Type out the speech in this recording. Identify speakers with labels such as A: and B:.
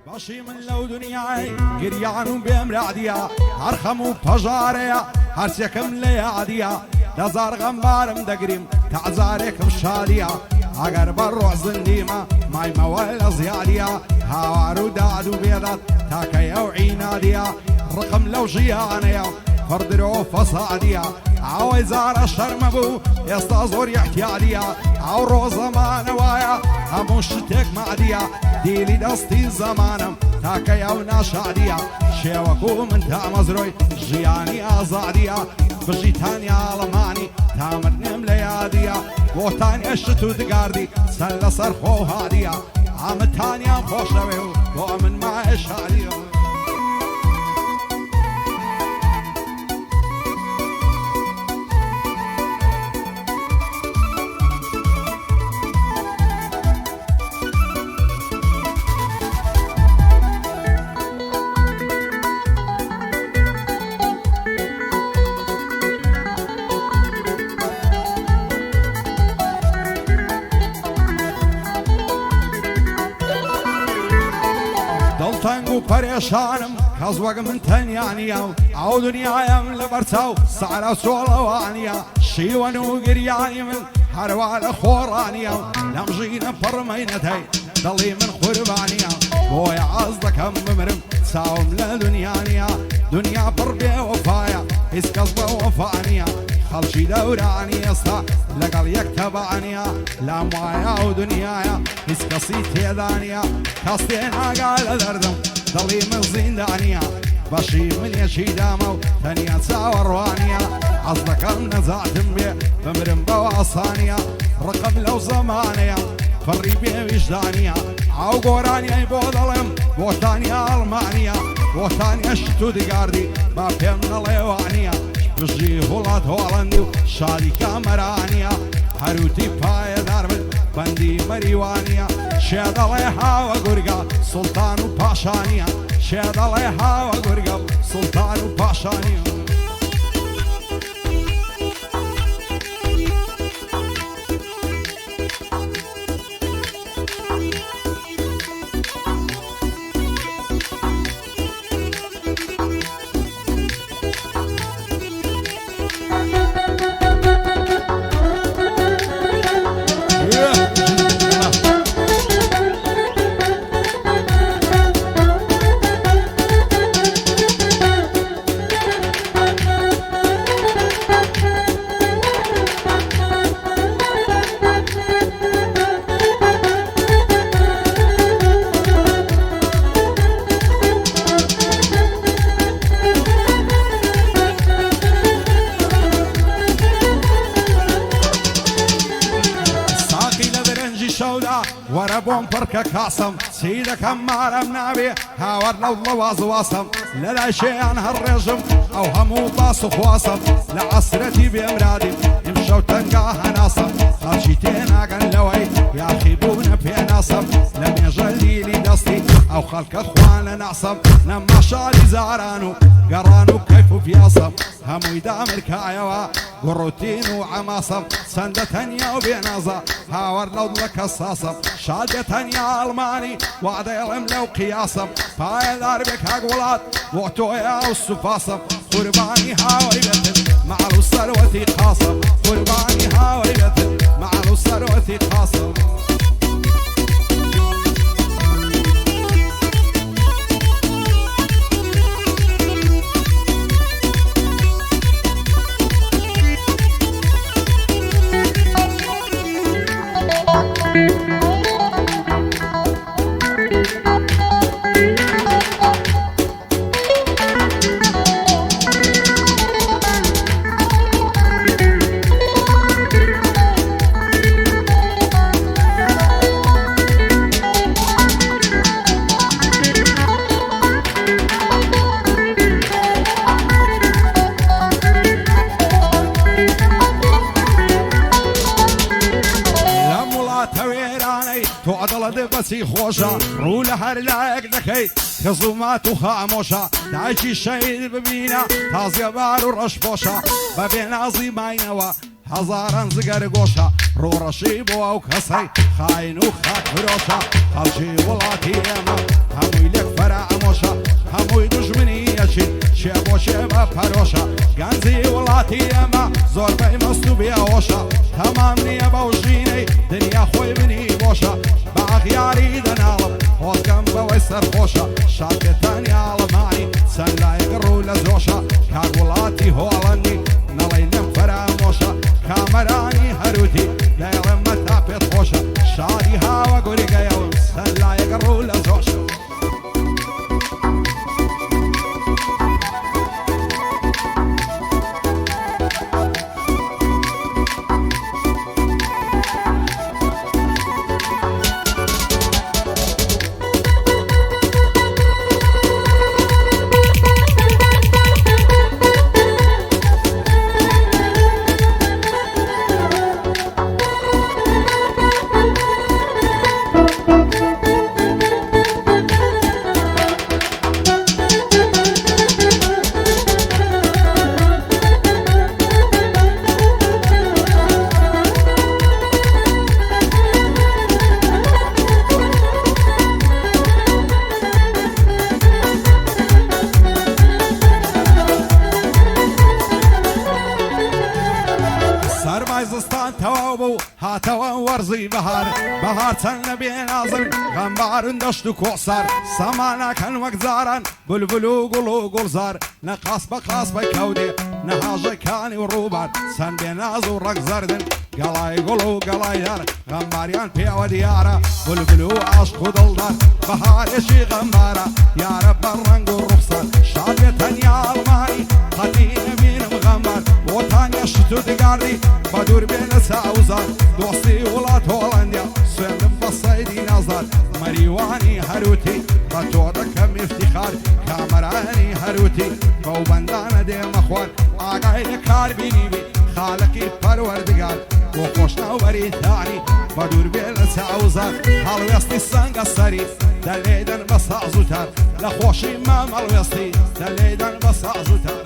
A: باشی من لو دنیای گریان و بیم رادیا هر خمو پجاریا هر چکم لیادیا دزار غمبارم دگریم تعزارکم شادیا اگر بر روح زندیما مای موال زیادیا هاوارو دادو بیداد تاکیا و عینادیا رقم لو جیانیا فردرو فصادیا او زار شرم بو يستازور احتياليا او روز زمان وايا هموش تك معديا ديلي دستي زمانم تاكيا وناشاديا شيوكو من تامزروي جياني ازاديا بجيتاني الماني تامرنم لياديا وتاني الشتو دقاردي سل صرخو هاديا عمتاني ام خوشوي ومن ما اشاديا دڵتەنگ و پەرێشانم کەس وەک من تەنیانیە ئەو دنیایم لەبەرچاو سارە سۆڵەوانیە شیوەن و گریانی من هەروە لە خۆڕانیە لەم ژینە پڕمەینەتەی دڵی من قوربانیە بۆیە ئاز دەکەم بمرم چاوم لە دنیانیە دنیا پڕ بێوەفایە هیچ کەس بە وەفانیە خەڵکی دەورانی ئێستا لەگەڵ یەک تەبانیە لام وایە و دنیاە هیچ کەسی تێدانیە کەس تێ ناگا لە دەردم دڵی من زیندانیە بەشی منێکی دامە و تەنیا چاوەڕوانیە ئەس دەکەم نەجاتم بێ بمرم بەوە ئاسانیە ڕقم لەو زەمانەیە فڕی بێ ویژدانیە ئەو گۆرانیای بۆ دەڵێم بۆتانیا ئەڵمانیە بۆتانیا شت و دگاردی با پێم نەڵێوانیە بژی وڵات هۆڵەندی و شادی کامەرانیە هەروتی پایەدار من بەندی مەریوانیە شێ دەڵێ هاوە گورگە سوڵتان و پاشانیە شێ دەڵێ هاوە گورگە سوڵتان و پاشانیە وەرە بۆم پڕکە کاسم چی دەکەم مارەم ناوێ هاوەر لەو لەوازواسم لە لای شێیان هەڕێژم ئەو هەموو باس و خواسم لە عەسرەتی بێمرادیم ئیمشەو تەنگا هەناسم خەڵکی تێناگەن لەوەی یاخی بوونە پێناسم لە مێژە لیلی دەستی ئەو خەڵکە خوانە ناسم نەما شادی زاران و گەڕان و کەیف و پیاسم هەمووی دامرکایەوە گوڕوتین و عەماسم چەندە تەنیا و بێنازە هاوەر لەو دڵە کەساسم شادە تەنیا ئەڵمانی وا دەیڵێم لەو قیاسم پایەدار بێ کاک وڵات بۆ تۆیە و سوپاسم قوربانی هاوەی بێتن مەعڵ و سەروەتی قاسم قوربانی هاوەی بێتن مەعڵ و سەروەتی قاسم تۆ عەدەڵە بەچی خۆشە ڕوو لە هەر لایەک دەکەیت کە زوڵمات و خامۆشە دایکی شەید ببینە تازیەبار و ڕەشپۆشە بە بێنازی ماینەوە هەزاران زگەر گۆشە ڕوڕەشی بۆ ئەو کەسەی خاین و خاک فرۆشە خەڵکی وڵاتی ئێمە هەمووی لێ پەرۆشە گەنجی وڵاتی ئێمە زۆربەی مەست و بێهۆشە تەمام نییە بەو ژینەی دنیا خۆی بنی بۆشە بە ئەغیاری دەناڵم خۆزگەم بەوەی سەرخۆشە شاکێتانی ئاڵەمانی چەند لایەک ڕوو لە زۆشە کار وڵاتی هۆڵەندی نەڵەی لێم فەرامۆشە کامەرانی هەروتی لەێڵێمە تا پێت خۆشە شادی هاوە گوریگەیەوم چەند لایەک ڕوو لە زۆشە زستان تەواو بوو هاتەوە وەرزی بەهار بەهار چەند لەبێ نازن غەمبارن دەشت و کۆسار سەمانەکەن وەک جاران بولبول و گوڵ و گوڵزار نە قاس بە قاس بە کەودێ نە هاژەکانی و ڕووبار چەند بێ ناز و ڕەگ زەردن گەڵای گوڵ و گەڵای هەر غەمباریان پێوە دیارە بولبول و عاشق و دڵدار بەهارێکی غەمبارە یارە بە ڕەنگ و ڕوخسار شاد بێ تەنیا ئەڵمانی قەتی نەبینم غەمبار بۆتانیە شت و دگاردی بە دوور بێنە چاوزار دۆستی وڵات هۆڵەندیا سوێندم بە سەیدی نازدار مەریوانی هەروتی بە تۆ دەکەم ئیفتیخار کامەرانی هەروتی بەو بەندانە دێمە خوار ئاگای لە کار بینی بی خالقی پەروەردگار بۆ خۆشناوبەری تانی بە دوور بێ لە چاوزار هەڵوێستی سەنگە سەری دەلێدەن بە ساز و تار لە خۆشی مامەڵوێستی دەلێدەن بە ساز و تار